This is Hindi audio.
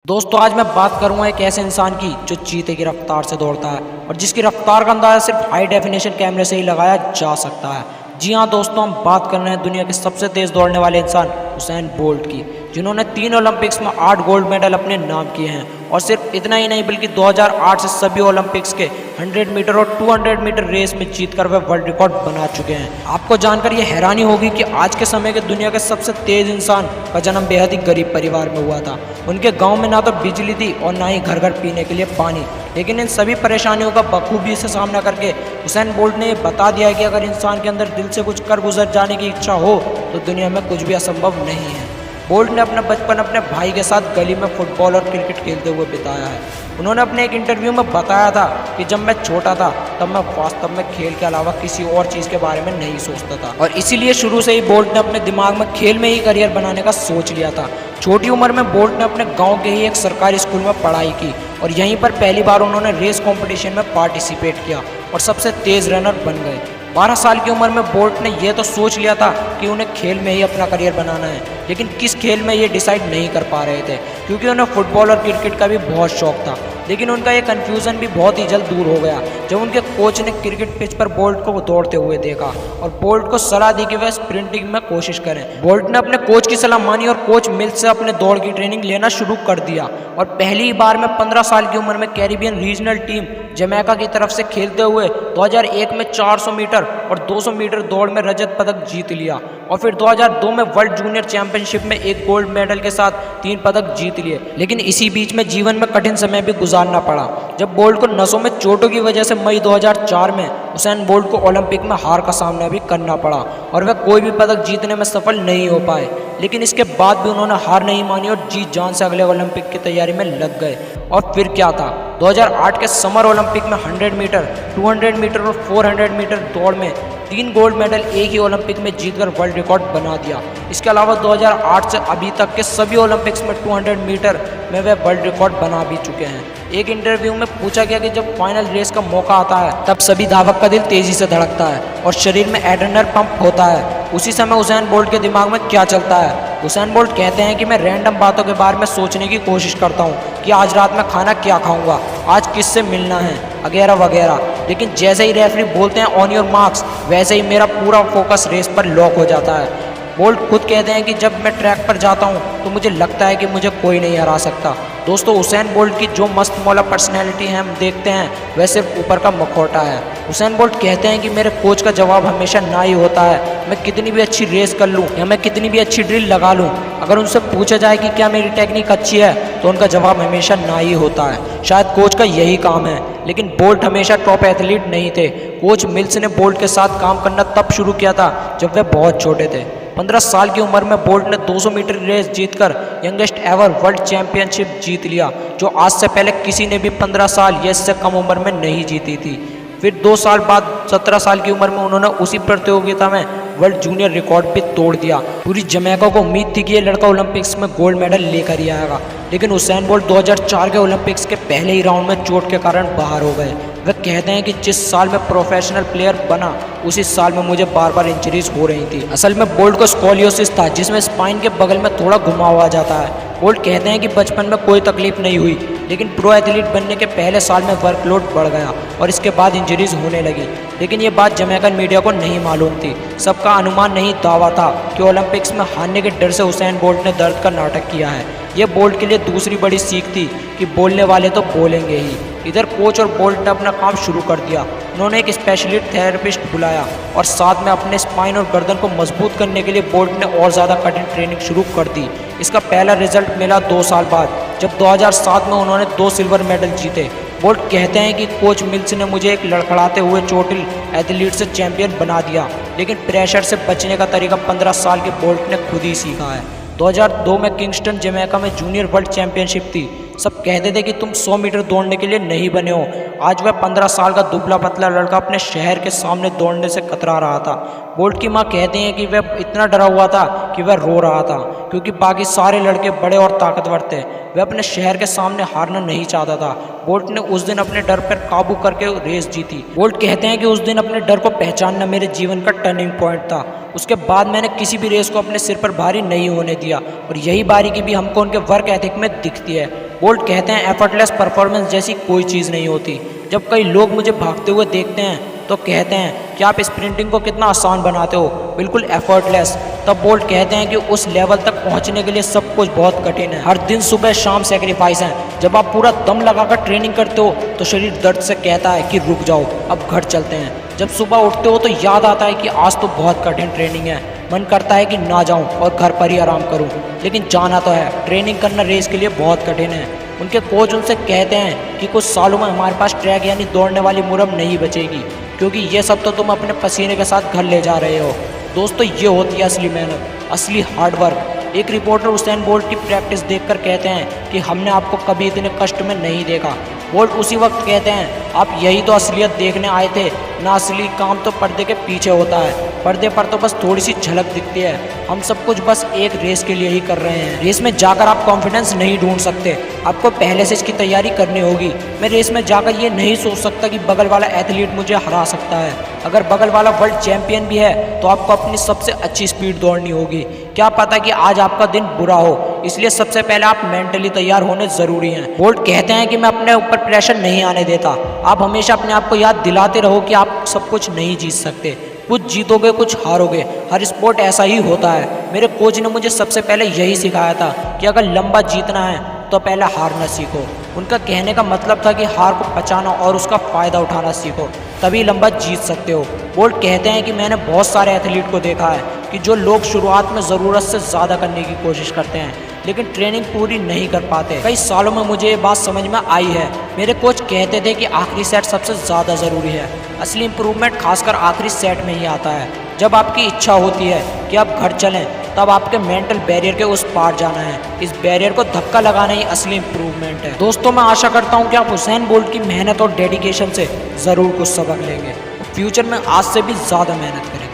दोस्तों आज मैं बात करूंगा एक ऐसे इंसान की जो चीते की रफ्तार से दौड़ता है और जिसकी रफ्तार का अंदाजा सिर्फ हाई डेफिनेशन कैमरे से ही लगाया जा सकता है। जी हाँ दोस्तों, हम बात कर रहे हैं दुनिया के सबसे तेज दौड़ने वाले इंसान उसेन बोल्ट की, जिन्होंने 3 ओलंपिक्स में 8 गोल्ड मेडल अपने नाम किए हैं। और सिर्फ इतना ही नहीं बल्कि 2008 से सभी ओलंपिक्स के 100 मीटर और 200 मीटर रेस में जीतकर वे वर्ल्ड रिकॉर्ड बना चुके हैं। आपको जानकर ये हैरानी होगी कि आज के समय के दुनिया के सबसे तेज इंसान का जन्म बेहद ही गरीब परिवार में हुआ था। उनके गांव में ना तो बिजली थी और ना ही घर घर पीने के लिए पानी, लेकिन इन सभी परेशानियों का बखूबी से सामना करके उसेन बोल्ट ने बता दिया कि अगर इंसान के अंदर दिल से कुछ कर गुजर जाने की इच्छा हो तो दुनिया में कुछ भी असंभव नहीं है। बोल्ट ने अपना बचपन अपने भाई के साथ गली में फुटबॉल और क्रिकेट खेलते हुए बिताया है। उन्होंने अपने एक इंटरव्यू में बताया था कि जब मैं छोटा था तब मैं वास्तव में खेल के अलावा किसी और चीज़ के बारे में नहीं सोचता था, और इसीलिए शुरू से ही बोल्ट ने अपने दिमाग में खेल में ही करियर बनाने का सोच लिया था। छोटी उम्र में बोल्ट ने अपने गांव के ही एक सरकारी स्कूल में पढ़ाई की और यहीं पर पहली बार उन्होंने रेस कंपटीशन में पार्टिसिपेट किया और सबसे तेज़ रनर बन गए। 12 साल की उम्र में बोल्ट ने यह तो सोच लिया था कि उन्हें खेल में ही अपना करियर बनाना है, लेकिन किस खेल में ये डिसाइड नहीं कर पा रहे थे क्योंकि उन्हें फुटबॉल और क्रिकेट का भी बहुत शौक था। लेकिन उनका ये कन्फ्यूज़न भी बहुत ही जल्द दूर हो गया जब उनके कोच ने क्रिकेट पिच पर बोल्ट को दौड़ते हुए देखा और बोल्ट को सलाह दी कि वह स्प्रिंटिंग में कोशिश करें। बोल्ट ने अपने कोच की सलाह मानी और कोच मिल्स से अपने दौड़ की ट्रेनिंग लेना शुरू कर दिया और पहली ही बार में 15 साल की उम्र में कैरिबियन रीजनल टीम जमैका की तरफ से खेलते हुए 2001 में 400 मीटर और 200 मीटर दौड़ में रजत पदक जीत लिया और फिर 2002 में वर्ल्ड जूनियर चैंपियनशिप में एक गोल्ड मेडल के साथ 3 पदक जीत लिए। लेकिन इसी बीच में जीवन में कठिन समय भी गुजारना पड़ा जब बोल्ट को नसों में चोटों की वजह से मई 2004 में उसेन बोल्ट को ओलंपिक में हार का सामना भी करना पड़ा और वह कोई भी पदक जीतने में सफल नहीं हो पाए। लेकिन इसके बाद भी उन्होंने हार नहीं मानी और जी जान से अगले ओलंपिक की तैयारी में लग गए। और फिर क्या था, 2008 के समर ओलंपिक में 100 मीटर, 200 मीटर और 400 मीटर दौड़ में 3 गोल्ड मेडल एक ही ओलंपिक में जीतकर वर्ल्ड रिकॉर्ड बना दिया। इसके अलावा 2008 से अभी तक के सभी ओलंपिक्स में 200 मीटर में वे वर्ल्ड रिकॉर्ड बना भी चुके हैं। एक इंटरव्यू में पूछा गया कि जब फाइनल रेस का मौका आता है तब सभी धावक का दिल तेजी से धड़कता है और शरीर में एड्रेनल पंप होता है, उसी समय उसेन बोल्ट के दिमाग में क्या चलता है। उसेन बोल्ट कहते हैं कि मैं रैंडम बातों के बारे में सोचने की कोशिश करता हूँ कि आज रात में खाना क्या खाऊंगा, आज किससे मिलना है, वगैरह वगैरह। लेकिन जैसे ही रेफरी बोलते हैं ऑन योर मार्क्स, वैसे ही मेरा पूरा फोकस रेस पर लॉक हो जाता है। बोल्ट खुद कहते हैं कि जब मैं ट्रैक पर जाता हूं तो मुझे लगता है कि मुझे कोई नहीं हरा सकता। दोस्तों, उसेन बोल्ट की जो मस्त मौला पर्सनैलिटी है हम देखते हैं वह सिर्फ ऊपर का मुखौटा है। उसेन बोल्ट कहते हैं कि मेरे कोच का जवाब हमेशा ना ही होता है। मैं कितनी भी अच्छी रेस कर लूँ या मैं कितनी भी अच्छी ड्रिल लगा लूँ, अगर उनसे पूछा जाए कि क्या मेरी टेक्निक अच्छी है तो उनका जवाब हमेशा ना ही होता है। शायद कोच का यही काम है। लेकिन बोल्ट हमेशा टॉप एथलीट नहीं थे। कोच मिल्स ने बोल्ट के साथ काम करना तब शुरू किया था जब वे बहुत छोटे थे। 15 साल की उम्र में बोल्ट ने 200 मीटर रेस जीतकर यंगेस्ट एवर वर्ल्ड चैंपियनशिप जीत लिया, जो आज से पहले किसी ने भी 15 साल या इससे कम उम्र में नहीं जीती थी। फिर 2 साल बाद 17 साल की उम्र में उन्होंने उसी प्रतियोगिता में वर्ल्ड जूनियर रिकॉर्ड भी तोड़ दिया। पूरी जमैका को उम्मीद थी कि ये लड़का ओलंपिक्स में गोल्ड मेडल लेकर ही आएगा, लेकिन उसेन बोल्ट 2004 के ओलंपिक्स के पहले ही राउंड में चोट के कारण बाहर हो गए। वे कहते हैं कि जिस साल में प्रोफेशनल प्लेयर बना उसी साल में मुझे बार बार इंजरीज हो रही थी। असल में बोल्ट को स्कोलियोसिस था, जिसमें स्पाइन के बगल में थोड़ा घुमाव आ जाता है। बोल्ट कहते हैं कि बचपन में कोई तकलीफ नहीं हुई, लेकिन प्रो एथलीट बनने के पहले साल में वर्कलोड बढ़ गया और इसके बाद इंजरीज होने लगी। लेकिन ये बात जमैकन मीडिया को नहीं मालूम थी। सबका अनुमान नहीं दावा था कि ओलंपिक्स में हारने के डर से उसेन बोल्ट ने दर्द का नाटक किया है। यह बोल्ट के लिए दूसरी बड़ी सीख थी कि बोलने वाले तो बोलेंगे ही। इधर कोच और बोल्ट ने अपना काम शुरू कर दिया। उन्होंने एक स्पेशलिस्ट थेरेपिस्ट बुलाया और साथ में अपने स्पाइन और गर्दन को मजबूत करने के लिए बोल्ट ने और ज़्यादा कठिन ट्रेनिंग शुरू कर दी। इसका पहला रिजल्ट मिला 2 साल बाद, जब 2007 में उन्होंने 2 सिल्वर मेडल जीते। बोल्ट कहते हैं कि कोच मिल्स ने मुझे एक लड़खड़ाते हुए चोटिल एथलीट से चैंपियन बना दिया, लेकिन प्रेशर से बचने का तरीका 15 साल के बोल्ट ने खुद ही सीखा है। 2002 में किंगस्टन जमैका में जूनियर वर्ल्ड चैंपियनशिप थी। सब कहते थे कि तुम 100 मीटर दौड़ने के लिए नहीं बने हो। आज वह 15 साल का दुबला पतला लड़का अपने शहर के सामने दौड़ने से कतरा रहा था। बोल्ट की मां कहती हैं कि वह इतना डरा हुआ था कि वह रो रहा था क्योंकि बाकी सारे लड़के बड़े और ताकतवर थे। वह अपने शहर के सामने हारना नहीं चाहता था। बोल्ट ने उस दिन अपने डर पर काबू करके रेस जीती। बोल्ट कहते हैं कि उस दिन अपने डर को पहचानना मेरे जीवन का टर्निंग पॉइंट था। उसके बाद मैंने किसी भी रेस को अपने सिर पर भारी नहीं होने दिया और यही बारीकी भी हमको उनके वर्क एथिक में दिखती है। बोल्ट कहते हैं एफर्टलेस परफॉर्मेंस जैसी कोई चीज़ नहीं होती। जब कई लोग मुझे भागते हुए देखते हैं तो कहते हैं कि आप स्प्रिंटिंग को कितना आसान बनाते हो, बिल्कुल एफर्टलेस। तब बोल्ट कहते हैं कि उस लेवल तक पहुंचने के लिए सब कुछ बहुत कठिन है। हर दिन सुबह शाम सेक्रीफाइस है। जब आप पूरा दम लगाकर ट्रेनिंग करते हो तो शरीर दर्द से कहता है कि रुक जाओ, अब घर चलते हैं। जब सुबह उठते हो तो याद आता है कि आज तो बहुत कठिन ट्रेनिंग है। मन करता है कि ना जाऊं और घर पर ही आराम करूं, लेकिन जाना तो है। ट्रेनिंग करना रेस के लिए बहुत कठिन है। उनके कोच उनसे कहते हैं कि कुछ सालों में हमारे पास ट्रैक यानी दौड़ने वाली मुरम नहीं बचेगी, क्योंकि ये सब तो तुम अपने पसीने के साथ घर ले जा रहे हो। दोस्तों, ये होती है असली मेहनत, असली हार्डवर्क। एक रिपोर्टर उसेन बोल्ट की प्रैक्टिस देखकर कहते हैं कि हमने आपको कभी इतने कष्ट में नहीं देखा। बोल्ट उसी वक्त कहते हैं, आप यही तो असलियत देखने आए थे ना, असली काम तो पर्दे के पीछे होता है। पर्दे पर तो बस थोड़ी सी झलक दिखती है। हम सब कुछ बस एक रेस के लिए ही कर रहे हैं। रेस में जाकर आप कॉन्फिडेंस नहीं ढूंढ सकते, आपको पहले से इसकी तैयारी करनी होगी। मैं रेस में जाकर ये नहीं सोच सकता कि बगल वाला एथलीट मुझे हरा सकता है। अगर बगल वाला वर्ल्ड चैंपियन भी है तो आपको अपनी सबसे अच्छी स्पीड दौड़नी होगी। क्या पता कि आज आपका दिन बुरा हो, इसलिए सबसे पहले आप मेंटली तैयार होने जरूरी हैं। बोल्ट कहते हैं कि मैं अपने ऊपर प्रेशर नहीं आने देता। आप हमेशा अपने आप को याद दिलाते रहो कि आप सब कुछ नहीं जीत सकते। कुछ जीतोगे, कुछ हारोगे। हर स्पोर्ट ऐसा ही होता है। मेरे कोच ने मुझे सबसे पहले यही सिखाया था कि अगर लंबा जीतना है तो पहले हारना सीखो। उनका कहने का मतलब था कि हार को पचाना और उसका फ़ायदा उठाना सीखो, तभी लंबा जीत सकते हो। बोल्ट कहते हैं कि मैंने बहुत सारे एथलीट को देखा है कि जो लोग शुरुआत में ज़रूरत से ज़्यादा करने की कोशिश करते हैं लेकिन ट्रेनिंग पूरी नहीं कर पाते। कई सालों में मुझे ये बात समझ में आई है। मेरे कोच कहते थे कि आखिरी सेट सबसे ज़्यादा ज़रूरी है। असली इम्प्रूवमेंट खासकर आखिरी सेट में ही आता है। जब आपकी इच्छा होती है कि आप घर चलें, तब आपके मेंटल बैरियर के उस पार जाना है। इस बैरियर को धक्का लगाना ही असली इम्प्रूवमेंट है। दोस्तों, मैं आशा करता हूँ कि आप उसेन बोल्ट की मेहनत और डेडिकेशन से ज़रूर कुछ सबक लेंगे। फ्यूचर में आज से भी ज़्यादा मेहनत करेंगे।